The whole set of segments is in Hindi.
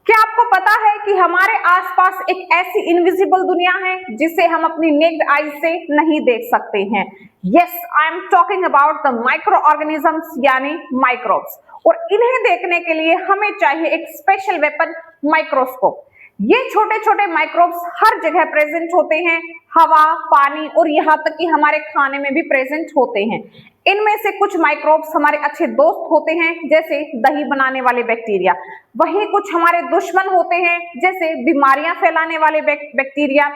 क्या आपको पता है कि हमारे आसपास एक ऐसी इनविजिबल दुनिया है जिसे हम अपनी नेक्ड आई से नहीं देख सकते हैं। Yes, I am talking about the micro organisms यानी माइक्रोब्स। और इन्हें देखने के लिए हमें चाहिए एक स्पेशल वेपन, माइक्रोस्कोप। ये छोटे छोटे माइक्रोब्स हर जगह प्रेजेंट होते हैं, हवा, पानी और यहाँ तक कि हमारे खाने में भी प्रेजेंट होते हैं। इनमें से कुछ माइक्रोब्स हमारे अच्छे दोस्त होते हैं, जैसे दही बनाने वाले बैक्टीरिया। वहीं कुछ हमारे दुश्मन होते हैं, जैसे बीमारियां फैलाने वाले बैक्टीरिया।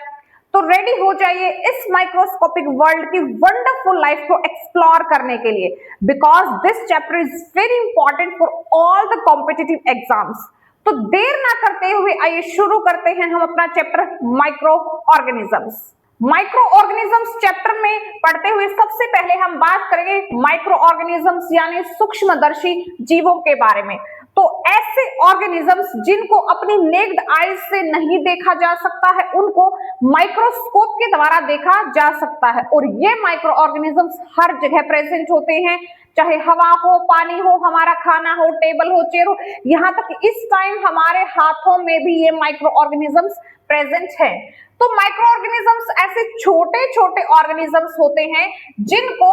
तो रेडी हो जाइए इस माइक्रोस्कोपिक वर्ल्ड की वंडरफुल लाइफ को एक्सप्लोर करने के लिए, because this chapter is very important for all the competitive exams. तो देर ना करते हुए आइए शुरू करते हैं हम अपना chapter micro organisms. Micro organisms chapter में पढ़ते हुए सबसे पहले हम बात करेंगे माइक्रो ऑर्गेनिजम्स यानी सूक्ष्मदर्शी जीवों के बारे में। तो ऐसे ऑर्गेनिजम्स जिनको अपनी नेक्ड आईज से नहीं देखा जा सकता है, उनको माइक्रोस्कोप के द्वारा देखा जा सकता है। और ये माइक्रो ऑर्गेनिजम्स हर जगह प्रेजेंट होते हैं, चाहे हवा हो, पानी हो, हमारा खाना हो, टेबल हो, चेयर हो, यहाँ तक इस टाइम हमारे हाथों में भी ये माइक्रो ऑर्गेनिजम्स प्रेजेंट है। तो माइक्रो ऑर्गेनिजम्स ऐसे छोटे छोटे ऑर्गेनिजम्स होते हैं जिनको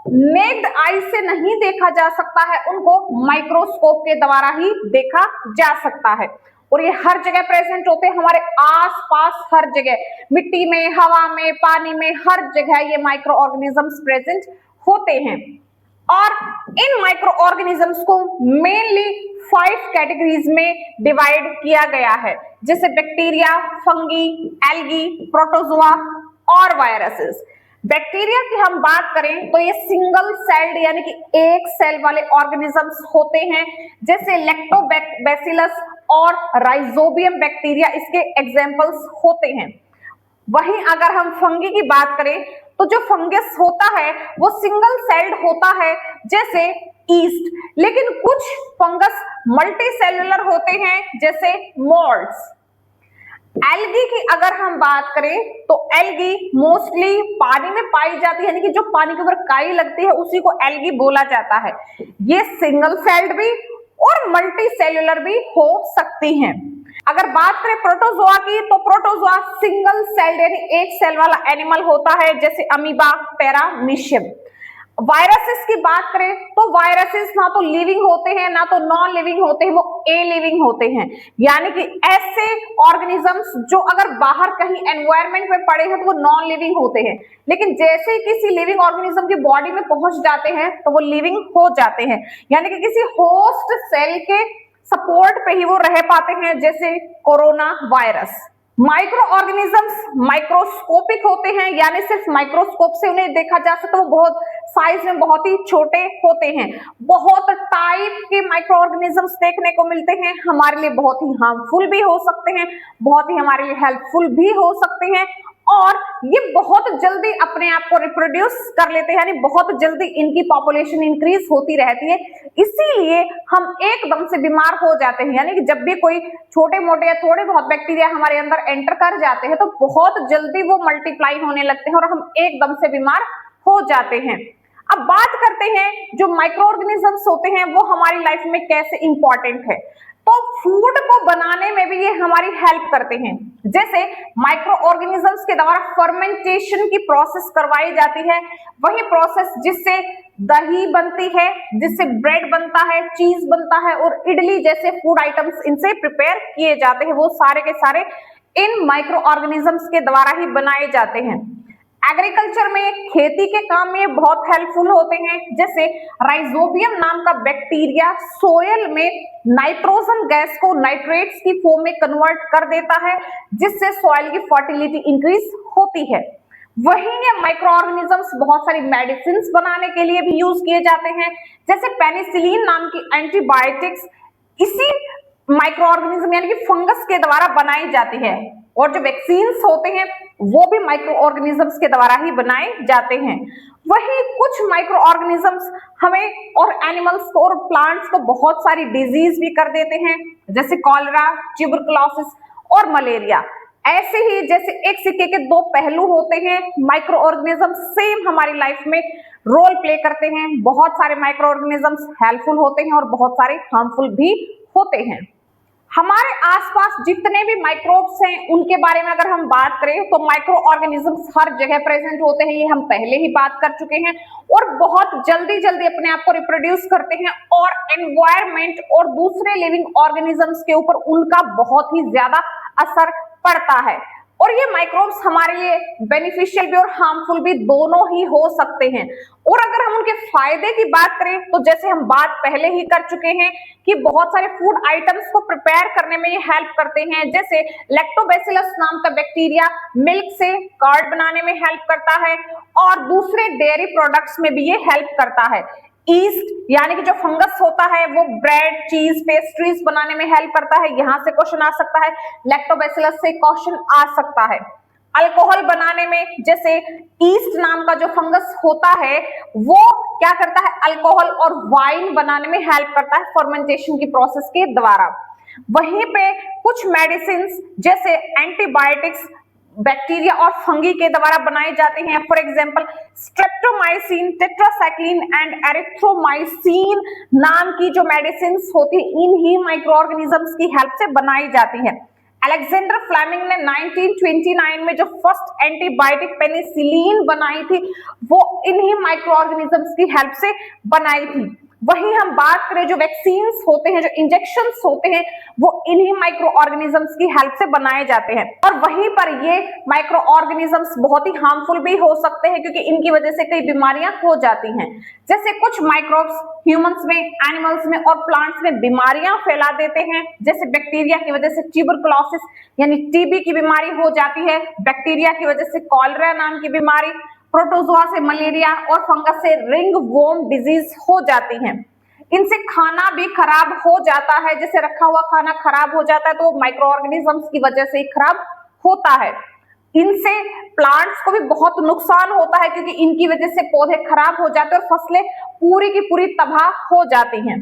नेक्ड आई से नहीं देखा जा सकता है, उनको माइक्रोस्कोप के द्वारा ही देखा जा सकता है। और ये हर जगह प्रेजेंट होते हैं, हमारे आसपास हर जगह, मिट्टी में, हवा में, पानी में, हर जगह ये माइक्रो ऑर्गेनिजम्स प्रेजेंट होते हैं। और इन माइक्रो ऑर्गेनिजम्स को मेनली 5 कैटेगरीज में डिवाइड किया गया है, जैसे बैक्टीरिया, फंगी, एल्गी, प्रोटोजोआ और वायरसेस। बैक्टीरिया की हम बात करें तो ये सिंगल सेल्ड यानी कि एक सेल वाले ऑर्गेनिजम्स होते हैं, जैसे लैक्टोबैसिलस और राइजोबियम बैक्टीरिया इसके एग्जांपल्स होते हैं। वहीं अगर हम फंगी की बात करें तो जो फंगस होता है वो सिंगल सेल्ड होता है, जैसे ईस्ट। लेकिन कुछ फंगस मल्टी सेलुलर होते हैं, जैसे मोल्ड्स। एल्गी की अगर हम बात करें तो एल्गी मोस्टली पानी में पाई जाती है, यानी कि जो पानी के ऊपर काई लगती है उसी को एल्गी बोला जाता है। ये सिंगल सेल्ड भी और मल्टी सेलुलर भी हो सकती हैं। अगर बात करें प्रोटोजोआ की तो प्रोटोजोआ सिंगल सेल्ड यानी एक सेल वाला एनिमल होता है, जैसे अमीबा, पैरामीशियम। वायरसेस की बात करें तो वायरसेस ना तो लिविंग होते हैं ना तो नॉन लिविंग होते हैं, वो ए लिविंग होते हैं। यानी कि ऐसे ऑर्गेनिजम्स जो अगर बाहर कहीं एनवायरमेंट में पड़े हैं तो वो नॉन लिविंग होते हैं, लेकिन जैसे ही किसी लिविंग ऑर्गेनिज्म की बॉडी में पहुंच जाते हैं तो वो लिविंग हो जाते हैं, यानी कि किसी होस्ट सेल के सपोर्ट पे ही वो रह पाते हैं, जैसे corona virus. Micro organisms microscopic होते हैं, यानी सिर्फ माइक्रोस्कोप से उन्हें देखा जा सकता है, वो बहुत साइज में बहुत ही छोटे होते हैं। बहुत टाइप के माइक्रो ऑर्गेनिजम्स देखने को मिलते हैं, हमारे लिए बहुत ही हार्मफुल भी हो सकते हैं, बहुत ही हमारे लिए हेल्पफुल भी हो सकते हैं, और ये बहुत जल्दी अपने आप को रिप्रोड्यूस कर लेते हैं, यानी बहुत जल्दी इनकी पॉपुलेशन इंक्रीज होती रहती है। इसीलिए हम एकदम से बीमार हो जाते हैं, यानी कि जब भी कोई छोटे मोटे या थोड़े बहुत बैक्टीरिया हमारे अंदर एंटर कर जाते हैं तो बहुत जल्दी वो मल्टीप्लाई होने लगते हैं और हम एकदम से बीमार हो जाते हैं। अब बात करते हैं जो माइक्रो ऑर्गेनिजम्स होते हैं वो हमारी लाइफ में कैसे इंपॉर्टेंट है। तो फूड को बनाने में भी ये हमारी हेल्प करते हैं, जैसे माइक्रो ऑर्गेनिजम्स के द्वारा फर्मेंटेशन की प्रोसेस करवाई जाती है, वही प्रोसेस जिससे दही बनती है, जिससे ब्रेड बनता है, चीज बनता है और इडली जैसे फूड आइटम्स इनसे प्रिपेयर किए जाते हैं, वो सारे के सारे इन माइक्रो ऑर्गेनिजम्स के द्वारा ही बनाए जाते हैं। एग्रीकल्चर में, खेती के काम में बहुत हेल्पफुल होते हैं, जैसे राइजोबियम नाम का बैक्टीरिया सोयल में नाइट्रोजन गैस को नाइट्रेट्स की फॉर्म में कन्वर्ट कर देता है, जिससे सॉइल की फर्टिलिटी इंक्रीज होती है। वहीं ये माइक्रो ऑर्गेनिजम्स बहुत सारी मेडिसिन बनाने के लिए भी यूज किए जाते हैं, जैसे पेनिसिलिन नाम की एंटीबायोटिक्स इसी माइक्रो ऑर्गेनिज्म यानी कि फंगस के द्वारा बनाई जाती है, और जो वैक्सीन्स होते हैं वो भी माइक्रो ऑर्गेनिजम्स के द्वारा ही बनाए जाते हैं। वहीं कुछ माइक्रो ऑर्गेनिजम्स हमें और एनिमल्स को और प्लांट्स को बहुत सारी डिजीज भी कर देते हैं, जैसे कॉलरा, ट्यूबरकुलोसिस और मलेरिया। ऐसे ही जैसे एक सिक्के के दो पहलू होते हैं, माइक्रो ऑर्गेनिजम्स सेम हमारी लाइफ में रोल प्ले करते हैं। बहुत सारे माइक्रो ऑर्गेनिजम्स हेल्पफुल होते हैं और बहुत सारे हार्मफुल भी होते हैं। हमारे आसपास जितने भी माइक्रोब्स हैं उनके बारे में अगर हम बात करें तो माइक्रो ऑर्गेनिजम्स हर जगह प्रेजेंट होते हैं, ये हम पहले ही बात कर चुके हैं, और बहुत जल्दी जल्दी अपने आप को रिप्रोड्यूस करते हैं और एनवायरमेंट और दूसरे लिविंग ऑर्गेनिजम्स के ऊपर उनका बहुत ही ज्यादा असर पड़ता है। और ये माइक्रोब्स हमारे लिए बेनिफिशियल भी और हार्मफुल भी दोनों ही हो सकते हैं। और अगर हम उनके फायदे की बात करें तो जैसे हम बात पहले ही कर चुके हैं कि बहुत सारे फूड आइटम्स को प्रिपेयर करने में ये हेल्प करते हैं, जैसे लैक्टोबैसिलस नाम का बैक्टीरिया मिल्क से कर्ड बनाने में हेल्प करता है और दूसरे डेयरी प्रोडक्ट्स में भी ये हेल्प करता है। ईस्ट यानी कि जो फंगस होता है वो ब्रेड, चीज, पेस्ट्रीज बनाने में हेल्प करता है, यहां से क्वेश्चन आ सकता है। लैक्टोबैसिलस से क्वेश्चन आ सकता है। अल्कोहल बनाने में जैसे ईस्ट नाम का जो फंगस होता है वो क्या करता है, अल्कोहल और वाइन बनाने में हेल्प करता है फर्मेंटेशन की प्रोसेस के द्वारा। वहीं पे कुछ मेडिसिन जैसे एंटीबायोटिक्स बैक्टीरिया और फंगी के द्वारा बनाए जाते हैं। For example streptomycin, tetracycline and erythromycin नाम की जो मेडिसिन होती है इन ही माइक्रो ऑर्गेनिजम्स की हेल्प से बनाई जाती है। अलेक्जेंडर फ्लेमिंग ने 1929 में जो फर्स्ट एंटीबायोटिक पेनिसिलिन बनाई थी वो इन्हीं माइक्रो ऑर्गेनिजम्स की हेल्प से बनाई थी। वहीं हम बात करें जो वैक्सीन्स होते हैं, जो इंजेक्शंस होते हैं, वो इन्हीं माइक्रो ऑर्गेनिजम्स की हेल्प से बनाए जाते हैं। और वहीं पर ये माइक्रो ऑर्गेनिजम्स बहुत ही हार्मफुल भी हो सकते हैं क्योंकि इनकी वजह से कई बीमारियां हो जाती हैं। जैसे कुछ माइक्रोब्स ह्यूमंस में, एनिमल्स में और प्लांट्स में बीमारियां फैला देते हैं, जैसे बैक्टीरिया की वजह से ट्यूबरकुलोसिस यानी टीबी की बीमारी हो जाती है, बैक्टीरिया की वजह से कॉलरा नाम की बीमारी, प्रोटोजोआ से मलेरिया और फंगस से रिंगवॉर्म डिजीज हो जाती हैं। इनसे खाना भी खराब हो जाता है, जैसे रखा हुआ खाना खराब हो जाता है तो माइक्रो ऑर्गेनिजम्स की वजह से ही खराब होता है। इनसे प्लांट्स को भी बहुत नुकसान होता है क्योंकि इनकी वजह से पौधे खराब हो जाते हैं और फसलें पूरी की पूरी तबाह हो जाती हैं।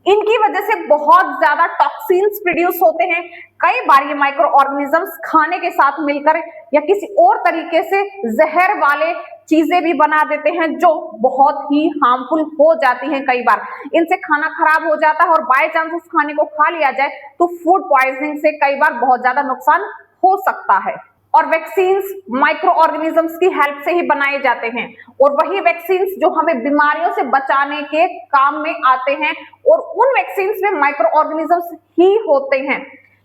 इनकी वजह से बहुत ज्यादा टॉक्सिन्स प्रोड्यूस होते हैं। कई बार ये माइक्रो ऑर्गेनिजम्स खाने के साथ मिलकर या किसी और तरीके से जहर वाले चीजें भी बना देते हैं जो बहुत ही हार्मफुल हो जाती हैं। कई बार इनसे खाना खराब हो जाता है और बाय चांस उस खाने को खा लिया जाए तो फूड पॉइजनिंग से कई बार बहुत ज्यादा नुकसान हो सकता है। और वैक्सीन्स माइक्रो ऑर्गेनिजम्स की हेल्प से ही बनाए जाते हैं और वही वैक्सीन्स जो हमें बीमारियों से बचाने के काम में आते हैं और उन वैक्सीन्स में माइक्रो ऑर्गेनिजम्स ही होते हैं।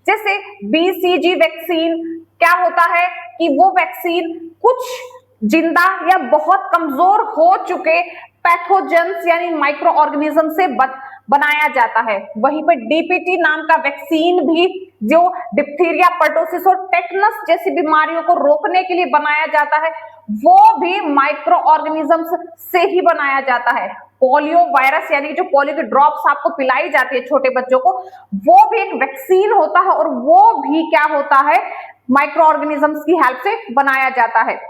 जैसे बीसीजी वैक्सीन क्या होता है कि वो वैक्सीन कुछ जिंदा या बहुत कमजोर हो चुके पैथोजेंस यानी माइक्रो ऑर्गेनिज्म से बनाया जाता है। वहीं पर डीपीटी नाम का वैक्सीन भी जो डिप्थीरिया, पर्टोसिस और टेटनस जैसी बीमारियों को रोकने के लिए बनाया जाता है वो भी माइक्रो ऑर्गेनिजम्स से ही बनाया जाता है। पोलियो वायरस यानी जो पोलियो की ड्रॉप्स आपको पिलाई जाती है छोटे बच्चों को, वो भी एक वैक्सीन होता है और वो भी क्या होता है, माइक्रो ऑर्गेनिजम्स की हेल्प से बनाया जाता है।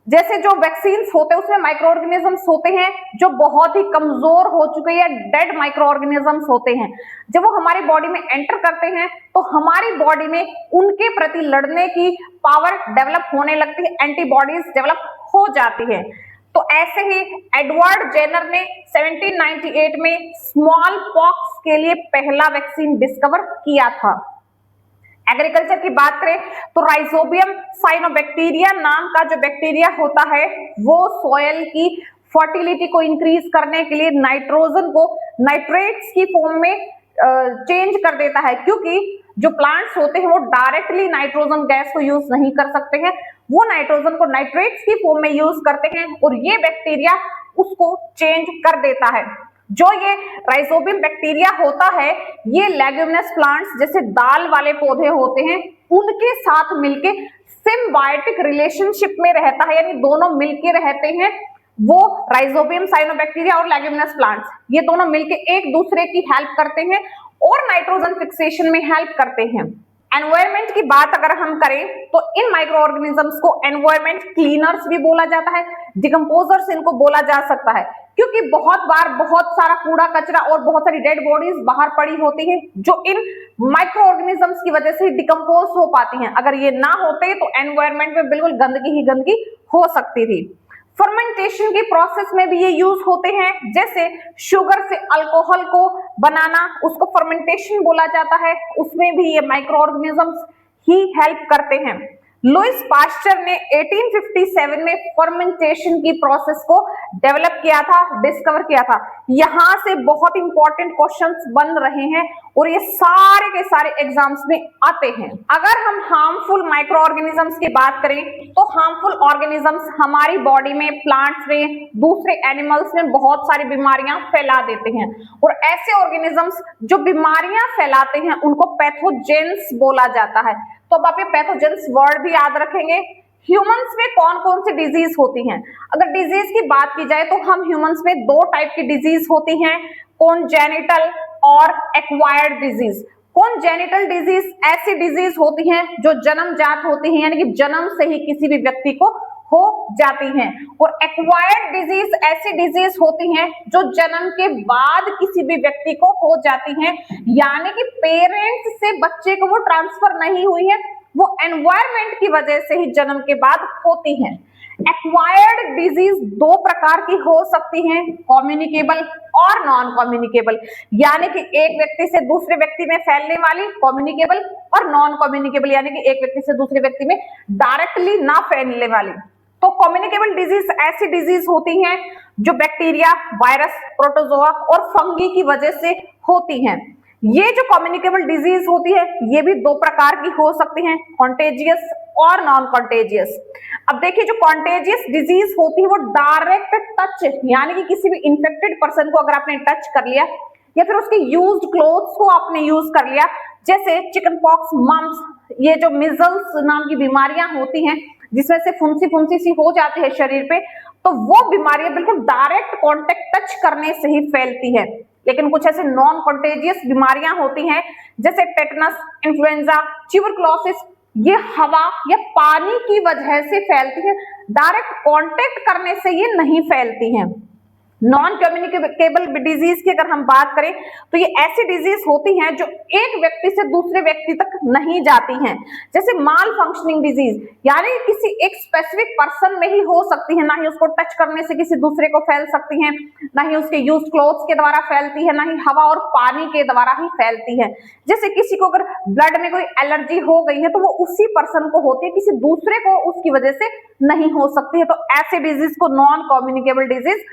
जैसे जो वैक्सीन्स होते हैं उसमें माइक्रो ऑर्गेनिजम्स होते हैं जो बहुत ही कमजोर हो चुके या डेड माइक्रो ऑर्गेनिजम्स होते हैं। जब वो हमारी बॉडी में एंटर करते हैं तो हमारी बॉडी में उनके प्रति लड़ने की पावर डेवलप होने लगती है, एंटीबॉडीज डेवलप हो जाती है। तो ऐसे ही एडवर्ड जेनर ने 1798 में स्मॉल पॉक्स के लिए पहला वैक्सीन डिस्कवर किया था। एग्रीकल्चर की बात करें तो राइजोबियम साइनोबैक्टीरिया नाम का जो बैक्टीरिया होता है वो सॉयल की फर्टिलिटी को इंक्रीज करने के लिए नाइट्रोजन को नाइट्रेट्स की फॉर्म में चेंज कर देता है, क्योंकि जो प्लांट्स होते हैं वो डायरेक्टली नाइट्रोजन गैस को यूज नहीं कर सकते हैं, वो नाइट्रोजन को नाइट्रेट्स की फॉर्म में यूज करते हैं और ये बैक्टीरिया उसको चेंज कर देता है। जो ये राइजोबियम बैक्टीरिया होता है ये लेग्यूमिनस प्लांट्स जैसे दाल वाले पौधे होते हैं उनके साथ मिलके सिम्बायोटिक रिलेशनशिप में रहता है, यानी दोनों मिलके रहते हैं। वो राइजोबियम साइनोबैक्टीरिया और लेग्यूमिनस प्लांट्स ये दोनों मिलके एक दूसरे की हेल्प करते हैं और नाइट्रोजन फिक्सेशन में हेल्प करते हैं। एनवायरमेंट की बात अगर हम करें तो इन माइक्रो ऑर्गेनिजम्स को एनवायरमेंट क्लीनर्स भी बोला जाता है, डिकम्पोजर्स इनको बोला जा सकता है, क्योंकि बहुत बार बहुत सारा कूड़ा कचरा और बहुत सारी डेड बॉडीज बाहर पड़ी होती हैं जो इन माइक्रो ऑर्गेनिजम्स की वजह से डिकम्पोज हो पाती हैं। अगर ये ना होते तो एनवायरमेंट में बिल्कुल गंदगी ही गंदगी हो सकती थी। फर्मेंटेशन की प्रोसेस में भी ये यूज होते हैं, जैसे शुगर से अल्कोहल को बनाना, उसको फर्मेंटेशन बोला जाता है, उसमें भी ये माइक्रो ऑर्गेनिजम्स ही हेल्प करते हैं। लुईस पास्चर ने 1857 में फर्मेंटेशन की प्रोसेस को डेवलप किया था, डिस्कवर किया था। यहां से बहुत इंपॉर्टेंट क्वेश्चंस बन रहे हैं और ये सारे के सारे एग्जाम्स में आते हैं। अगर हम हार्मफुल माइक्रो ऑर्गेनिजम्स की बात करें तो हार्मफुल ऑर्गेनिजम्स हमारी बॉडी में, प्लांट्स में, दूसरे एनिमल्स में बहुत सारी बीमारियां फैला देते हैं और ऐसे ऑर्गेनिजम्स जो बीमारियां फैलाते हैं उनको पैथोजेंस बोला जाता है। तो अब आप ये पैथोजेंस वर्ड भी याद रखेंगे। ह्यूमंस में कौन कौन सी डिजीज होती हैं? अगर डिजीज की बात की जाए तो हम ह्यूमंस में दो टाइप की डिजीज होती हैं, कॉन्जेनिटल और एक्वायर्ड डिजीज। कॉन्जेनिटल डिजीज ऐसी डिजीज होती हैं जो जन्मजात होती हैं, यानी कि जन्म से ही किसी भी व्यक्ति को हो जाती हैं, और एक्वायर्ड डिजीज ऐसी डिजीज होती हैं जो जन्म के बाद किसी भी व्यक्ति को हो जाती हैं, यानी कि पेरेंट्स से बच्चे को वो ट्रांसफर नहीं हुई है, वो एनवायरमेंट की वजह से ही जन्म के बाद होती हैं। एक्वायर्ड डिजीज दो प्रकार की हो सकती हैं, कम्युनिकेबल और नॉन कम्युनिकेबल, यानी कि एक व्यक्ति से दूसरे व्यक्ति में फैलने वाली कम्युनिकेबल, और नॉन कम्युनिकेबल यानी कि एक व्यक्ति से दूसरे व्यक्ति में डायरेक्टली ना फैलने वाली। तो कम्युनिकेबल डिजीज ऐसी डिजीज होती हैं जो बैक्टीरिया, वायरस, प्रोटोजोआ और फंगी की वजह से होती हैं। ये जो कम्युनिकेबल डिजीज होती है ये भी दो प्रकार की हो सकती हैं, कॉन्टेजियस और नॉन कॉन्टेजियस। अब देखिए, जो कॉन्टेजियस डिजीज होती है वो डायरेक्ट टच, यानी कि किसी भी इंफेक्टेड पर्सन को अगर आपने टच कर लिया या फिर उसके यूज्ड क्लोथ्स को आपने यूज कर लिया, जैसे चिकन पॉक्स, मम्स, ये जो मिजल्स नाम की बीमारियां होती हैं जिसमें से फुंसी फुंसी सी हो जाती है शरीर पे, तो वो बीमारियां बिल्कुल डायरेक्ट कांटेक्ट टच करने से ही फैलती है। लेकिन कुछ ऐसे नॉन कॉन्टेजियस बीमारियां होती हैं जैसे टेटनस, इन्फ्लुएंजा, ट्यूबरकुलोसिस, ये हवा या पानी की वजह से फैलती है, डायरेक्ट कांटेक्ट करने से ये नहीं फैलती हैं। नॉन कम्युनिकेबल डिजीज की अगर हम बात करें तो ये ऐसी डिजीज होती हैं जो एक व्यक्ति से दूसरे व्यक्ति तक नहीं जाती हैं, जैसे माल फंक्शनिंग डिजीज, यानी किसी एक स्पेसिफिक पर्सन में ही हो सकती है, ना ही उसको टच करने से किसी दूसरे को फैल सकती हैं, ना ही उसके यूज क्लोथ्स के द्वारा फैलती है, ना ही हवा और पानी के द्वारा ही फैलती है। जैसे किसी को अगर ब्लड में कोई एलर्जी हो गई है तो वो उसी पर्सन को होती है, किसी दूसरे को उसकी वजह से नहीं हो सकती है। तो ऐसे डिजीज को नॉन कम्युनिकेबल डिजीज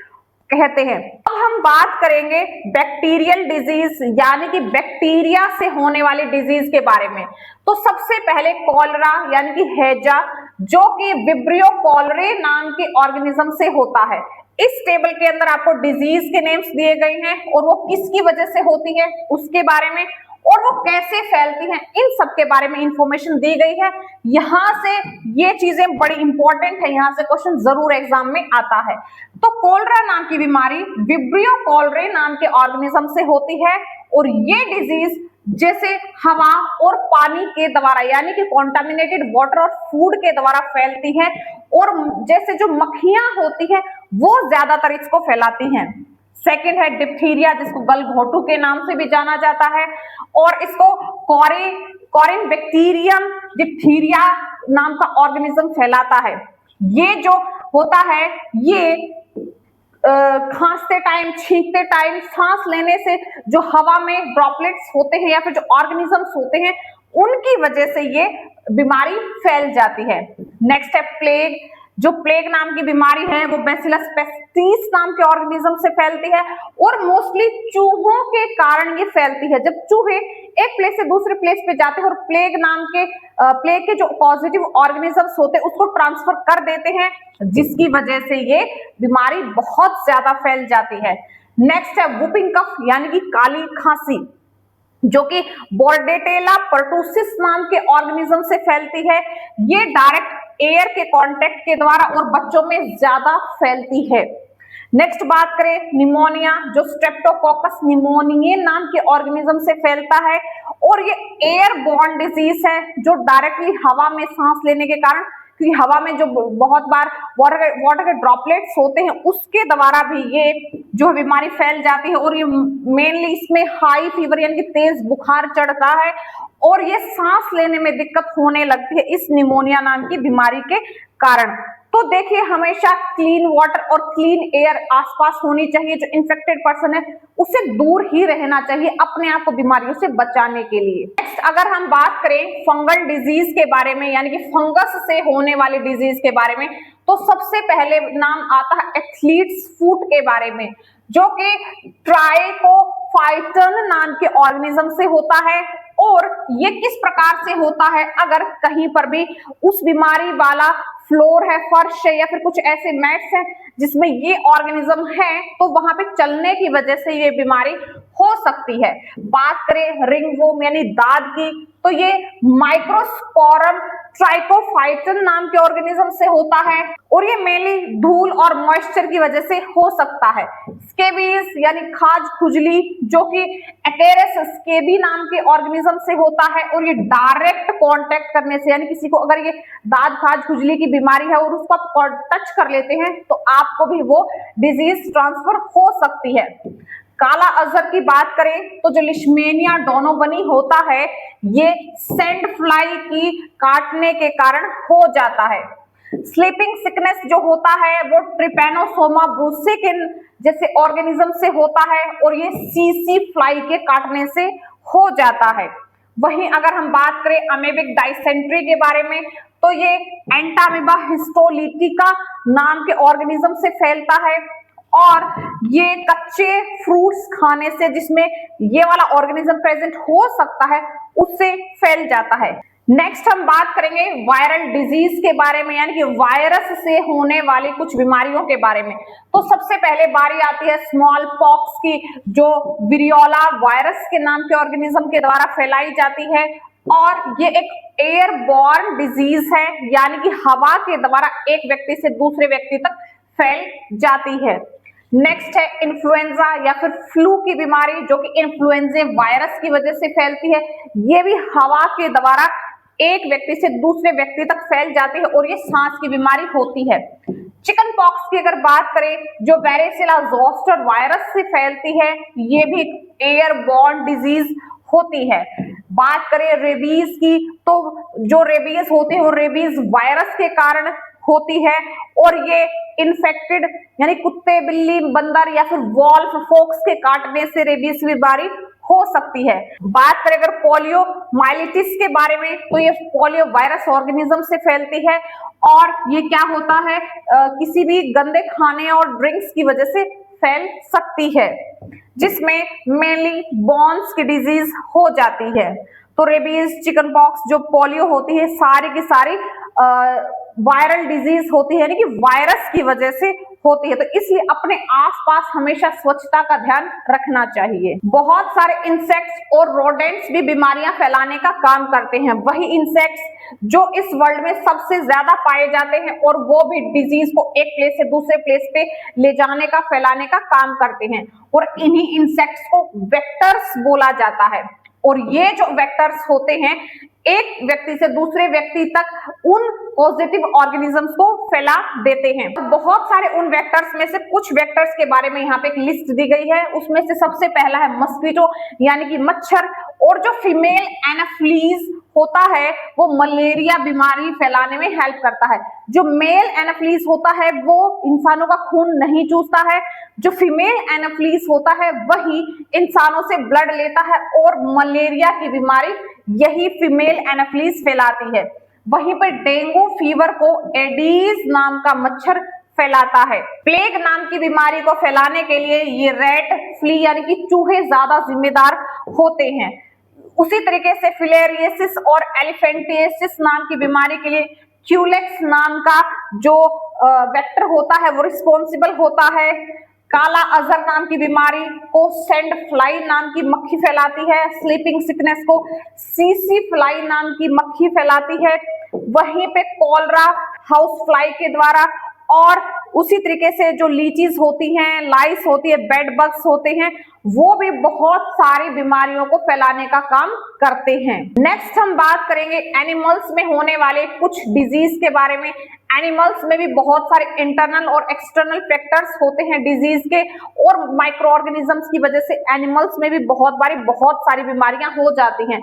कहते हैं। अब हम बात करेंगे बैक्टीरियल डिजीज, यानी कि बैक्टीरिया से होने वाली डिजीज के बारे में। तो सबसे पहले कॉलरा यानी कि हैजा, जो कि विब्रियो कॉलरे नाम के ऑर्गेनिज्म से होता है। इस टेबल के अंदर आपको डिजीज के नेम्स दिए गए हैं और वो किसकी वजह से होती है उसके बारे में, और वो कैसे फैलती हैं, इन सब के बारे में इंफॉर्मेशन दी गई है। यहां से ये चीजें बड़ी इंपॉर्टेंट है, यहां से क्वेश्चन जरूर एग्जाम में आता है। तो कोलरा नाम की बीमारी विब्रियो कॉलरे नाम के ऑर्गेनिज्म से होती है, और ये डिजीज जैसे हवा और पानी के द्वारा, यानी कि कॉन्टामिनेटेड वाटर और फूड के द्वारा फैलती है, और जैसे जो मक्खियां होती है वो ज्यादातर इसको फैलाती हैं। सेकेंड है डिप्थीरिया, जिसको गलघोटू के नाम से भी जाना जाता है, और इसको कॉरिन बैक्टीरियम डिप्थीरिया नाम का ऑर्गेनिज्म फैलाता है। ये जो होता है ये खांसते टाइम, छींकते टाइम, सांस लेने से जो हवा में ड्रॉपलेट्स होते हैं या फिर जो ऑर्गेनिजम्स होते हैं उनकी वजह से ये बीमारी फैल जाती है। नेक्स्ट है प्लेग। जो प्लेग नाम की बीमारी है वो बैसिलस पेस्टिस नाम के ऑर्गेनिज्म से फैलती है, और मोस्टली चूहों के कारण ये फैलती है। जब चूहे एक प्लेस से दूसरे प्लेस पे जाते हैं और प्लेग के जो पॉजिटिव ऑर्गेनिजम्स होते हैं उसको ट्रांसफर कर देते हैं, जिसकी वजह से ये बीमारी बहुत ज्यादा फैल जाती है। नेक्स्ट है वुपिंग कफ यानी कि काली खांसी, जो कि बोर्डेटेला पर्टुसिस नाम के ऑर्गेनिज्म से फैलती है। ये डायरेक्ट एयर के कांटेक्ट के द्वारा और बच्चों में ज्यादा फैलती है। नेक्स्ट बात करें निमोनिया, जो स्ट्रेप्टोकोकस निमोनिये नाम के ऑर्गेनिज्म से फैलता है, और ये एयरबॉर्न डिजीज है जो डायरेक्टली हवा में सांस लेने के कारण, क्योंकि हवा में जो बहुत बार वाटर के ड्रॉपलेट्स होते हैं उसके द्वारा भी ये जो बीमारी फैल जाती है, और ये मेनली इसमें हाई फीवर यानी कि तेज बुखार चढ़ता है, और ये सांस लेने में दिक्कत होने लगती है इस निमोनिया नाम की बीमारी के कारण। तो तो देखिए हमेशा क्लीन वाटर और क्लीन एयर आसपास होनी चाहिए। जो इन्फेक्टेड पर्सन है उससे दूर ही रहना चाहिए अपने आप को बीमारियों से बचाने के लिए। नेक्स्ट अगर हम बात करें फंगल डिजीज के बारे में, यानी कि फंगस से होने वाली डिजीज के बारे में, तो सबसे पहले नाम आता है एथलीट्स फुट के बारे में, जो कि ट्राइकोफाइटन नाम के ऑर्गेनिज्म से होता है। और ये किस प्रकार से होता है, अगर कहीं पर भी उस बीमारी वाला फ्लोर है, फर्श है या फिर कुछ ऐसे मैट्स हैं जिसमें ये ऑर्गेनिज्म है, तो वहां पे चलने की वजह से ये बीमारी हो सकती है। बात करें रिंगवॉर्म यानी दाद की, तो ये माइक्रोस्पोरम ट्राइकोफाइटन नाम के ऑर्गेनिज्म से होता है और ये मेनली धूल और मॉइस्चर की वजह से हो सकता है। स्केबीज यानी खाज खुजली, जो कि एटेरस स्केबी नाम के ऑर्गेनिज्म से होता है और ये डायरेक्ट कांटेक्ट करने से, यानी किसी को अगर ये दाद खाज खुजली की बीमारी है और उसको आप टच कर लेते हैं तो आपको भी वो डिजीज ट्रांसफर हो सकती है। काला अजहर की बात करें तो जो लिशमेनिया डोनोवनी होता है ये सैंड फ्लाई की काटने के कारण हो जाता है। स्लीपिंग सिकनेस जो होता है वो ट्रिपेनोसोमा ब्रूसिकिन जैसे ऑर्गेनिज्म से होता है और ये सीसी फ्लाई के काटने से हो जाता है। वहीं अगर हम बात करें अमेबिक डाइसेंट्री के बारे में, तो ये एंटामीबा हिस्टोलिटिका नाम के ऑर्गेनिज्म से फैलता है और ये कच्चे फ्रूट्स खाने से, जिसमें ये वाला ऑर्गेनिज्म प्रेजेंट हो सकता है, उससे फैल जाता है। नेक्स्ट हम बात करेंगे वायरल डिजीज के बारे में, यानी कि वायरस से होने वाली कुछ बीमारियों के बारे में। तो सबसे पहले बारी आती है स्मॉल पॉक्स की, जो विरियोला वायरस के नाम के ऑर्गेनिज्म के द्वारा फैलाई जाती है और ये एक एयरबॉर्न डिजीज है, यानी कि हवा के द्वारा एक व्यक्ति से दूसरे व्यक्ति तक फैल जाती है। नेक्स्ट है इन्फ्लुएंजा या फिर फ्लू की बीमारी, जो कि इन्फ्लुएंजा वायरस की वजह से फैलती है। ये भी हवा के द्वारा एक व्यक्ति से दूसरे व्यक्ति तक फैल जाती है और ये सांस की बीमारी होती है। चिकन पॉक्स की अगर बात करें, जो वेरेसिला जोस्टर वायरस से फैलती है, ये भी एयरबॉर्न डिजीज होती है। बात करें रेबीज की, तो जो रेबीज होते हैं वो रेबीज वायरस के कारण होती है और ये इन्फेक्टेड यानी कुत्ते, बिल्ली, बंदर या फिर वॉल्फ, फोक्स के काटने से रेबीज बीमारी हो सकती है। बात करें अगर पोलियो माइलिटिस के बारे में, तो ये पोलियो वायरस ऑर्गेनिज्म से फैलती है और ये क्या होता है, किसी भी गंदे खाने और ड्रिंक्स की वजह से फैल सकती है, जिसमें मेनली बॉन्स की डिजीज हो जाती है। तो रेबीज, चिकन पॉक्स, जो पोलियो होती है, सारी की सारी वायरल डिजीज होती है, यानी कि वायरस की वजह से होती है। तो इसलिए अपने आसपास हमेशा स्वच्छता का ध्यान रखना चाहिए। बहुत सारे इंसेक्ट्स और रोडेंट्स भी बीमारियां फैलाने का काम करते हैं। वही इंसेक्ट्स जो इस वर्ल्ड में सबसे ज्यादा पाए जाते हैं और वो भी डिजीज को एक प्लेस से दूसरे प्लेस पे ले जाने का, फैलाने का काम करते हैं और इन्हीं इंसेक्ट्स को वेक्टर्स बोला जाता है। और ये जो वेक्टर्स होते हैं एक व्यक्ति से दूसरे व्यक्ति तक उन पॉजिटिव ऑर्गेनिजम्स को फैला देते हैं। बहुत सारे उन वेक्टर्स में से कुछ वेक्टर्स के बारे में यहाँ पे एक लिस्ट दी गई है। उसमें से सबसे पहला है मस्कीटो यानी कि मच्छर, और जो फीमेल एनाफ्लीज होता है वो मलेरिया बीमारी फैलाने में हेल्प करता है। जो मेल एनाफ्लीज होता है वो इंसानों का खून नहीं चूसता है, जो फीमेल एनाफ्लीज होता है वही इंसानों से ब्लड लेता है और मलेरिया की बीमारी यही फीमेल एनाफ्लीज फैलाती है। वहीं पर डेंगू फीवर को एडीज नाम का मच्छर फैलाता है। प्लेग नाम की बीमारी को फैलाने के लिए ये रेट, फ्ली यानी कि चूहे ज्यादा जिम्मेदार होते हैं। उसी तरीके से फिलेरियसिस और एलिफेंटिएसिस नाम की बीमारी के लिए क्यूलेक्स नाम का जो वेक्टर होता है वो रिस्पॉन्सिबल होता है। काला अजहर नाम की बीमारी को सैंड फ्लाई नाम की मक्खी फैलाती है। स्लीपिंग सिकनेस को सीसी फ्लाई नाम की मक्खी फैलाती है। वहीं पे कॉलरा हाउस फ्लाई के द्वारा, और उसी तरीके से जो लीचीज होती हैं, लाइस होती है, बेड बग्स होते हैं, वो भी बहुत सारी बीमारियों को फैलाने का काम करते हैं। नेक्स्ट हम बात करेंगे एनिमल्स में होने वाले कुछ डिजीज के बारे में। एनिमल्स में भी बहुत सारे इंटरनल और एक्सटर्नल फैक्टर्स होते हैं डिजीज के, और माइक्रो ऑर्गेनिजम्स की वजह से एनिमल्स में भी बहुत सारी बीमारियां हो जाती हैं।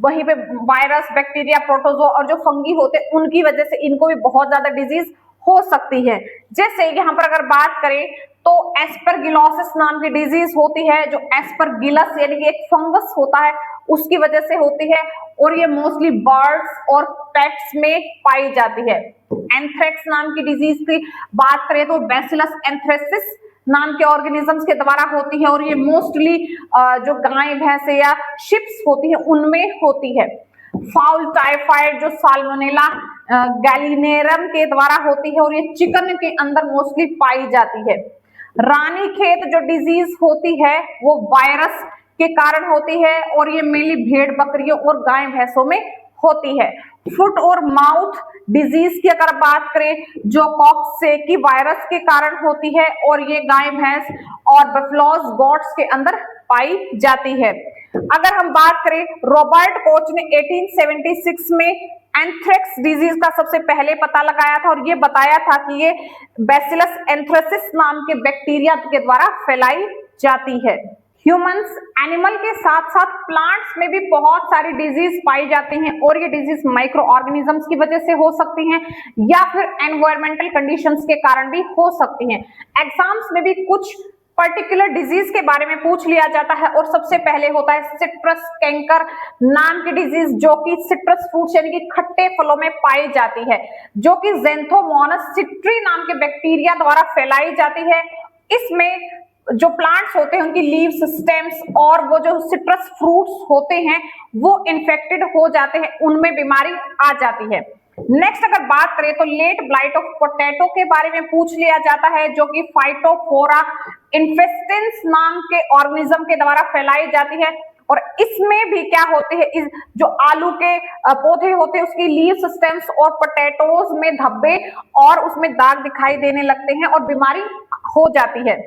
वहीं पे वायरस, बैक्टीरिया, प्रोटोजोआ और जो फंगी होते हैं उनकी वजह से इनको भी बहुत ज्यादा डिजीज हो सकती है। जैसे यहाँ पर अगर बात करें तो एस्परगिलोसिस नाम की डिजीज होती है, जो एस्परगिलस यानी कि एक फंगस होता है उसकी वजह से होती है, और ये मोस्टली बर्ड्स और पेट्स में पाई जाती है। एंथ्रेक्स नाम की डिजीज की बात करें तो बैसिलस एंथ्रेसिस नाम के ऑर्गेनिजम्स के द्वारा होती है, और ये मोस्टली जो गाय भैंसे या शिप्स होती है उनमें होती है। फाउल टाइफाइड जो साल्मोनेला गैलिनेरम के द्वारा होती है, और ये चिकन के अंदर मोस्टली पाई जाती है। रानीखेत जो डिजीज होती है वो वायरस के कारण होती है, और ये मेनली भेड़ बकरियों और गाय भैंसों में होती है। फुट और माउथ डिजीज की अगर बात करें जो कॉक्सेकी वायरस के कारण होती है, और ये गाय भैंस और बफलोज गोट्स के अंदर पाई जाती है। अगर हम बात करें रॉबर्ट कोच ने 1876 में एंथ्रेक्स डिजीज का सबसे पहले पता लगाया था, और ये बताया था कि ये बैसिलस एंथ्रेसिस नाम के बैक्टीरिया के द्वारा फैलाई जाती है। ह्यूमंस, एनिमल के साथ साथ प्लांट्स में भी बहुत सारी डिजीज पाई जाती हैं, और ये डिजीज माइक्रो ऑर्गेनिजम्स की वजह से हो सकती हैं या फिर एनवायरमेंटल कंडीशंस के कारण भी हो सकती हैं। एग्जाम्स में भी कुछ पर्टिकुलर डिजीज के बारे में पूछ लिया जाता है, और सबसे पहले होता है सिट्रस कैंकर नाम की डिजीज, जो कि सिट्रस फ्रूट्स यानी कि खट्टे फलों में पाई जाती है, जो कि ज़ैंथोमोनास सिट्री नाम के बैक्टीरिया द्वारा फैलाई जाती है। इसमें जो प्लांट्स होते हैं उनकी लीव्स, स्टेम्स और वो जो सिट्रस फ्रूट्स होते हैं वो इन्फेक्टेड हो जाते हैं, उनमें बीमारी आ जाती है। नेक्स्ट अगर बात करें तो लेट ब्लाइट ऑफ पोटैटो के बारे में पूछ लिया जाता है, जो कि फाइटोफोरा इन्फेस्टेंस नाम के ऑर्गेनिज्म के द्वारा फैलाई जाती है, और इसमें भी क्या होती है, इस जो आलू के पौधे होते हैं उसकी लीव्स, स्टेम्स और पोटैटोज में धब्बे और उसमें दाग दिखाई देने लगते हैं और बीमारी हो जाती है।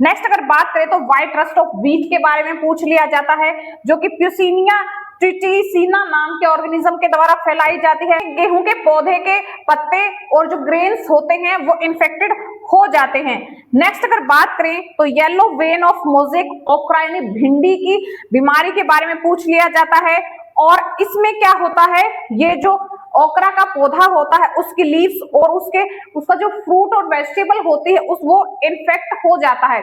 नेक्स्ट अगर बात करें तो व्हाइट रस्ट ऑफ व्हीट के बारे में पूछ लिया जाता है, जो कि प्यूसिनिया ट्रिटिसिना नाम के ऑर्गेनिज्म के द्वारा फैलाई जाती है। गेहूं के पौधे के पत्ते और जो ग्रेन्स होते हैं वो इन्फेक्टेड हो जाते हैं। नेक्स्ट अगर बात करें तो येलो वेन ऑफ मोज़ेक ओक्रा यानी भिंडी की बीमारी के बारे में पूछ लिया जाता है, और इसमें क्या होता है, ये जो ओकरा का पौधा होता है उसकी लीव्स और उसका जो फ्रूट और वेजिटेबल होती है वो इन्फेक्ट हो जाता है।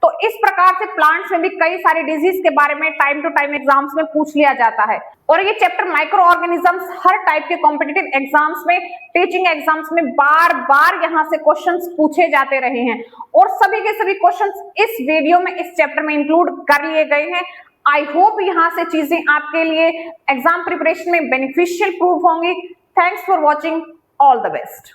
तो इस प्रकार से प्लांट्स में भी कई सारी डिजीज के बारे में टाइम टू टाइम एग्जाम्स में पूछ लिया जाता है, और ये चैप्टर माइक्रो ऑर्गेनिजम्स हर टाइप के कॉम्पिटिटिव एग्जाम्स में, टीचिंग एग्जाम्स में बार बार यहाँ से क्वेश्चंस पूछे जाते रहे हैं, और सभी के सभी क्वेश्चंस इस वीडियो में इस चैप्टर में इंक्लूड कर लिए गए हैं। आई होप यहाँ से चीजें आपके लिए एग्जाम प्रिपरेशन में बेनिफिशियल प्रूव होंगी। Thanks for watching, all the best.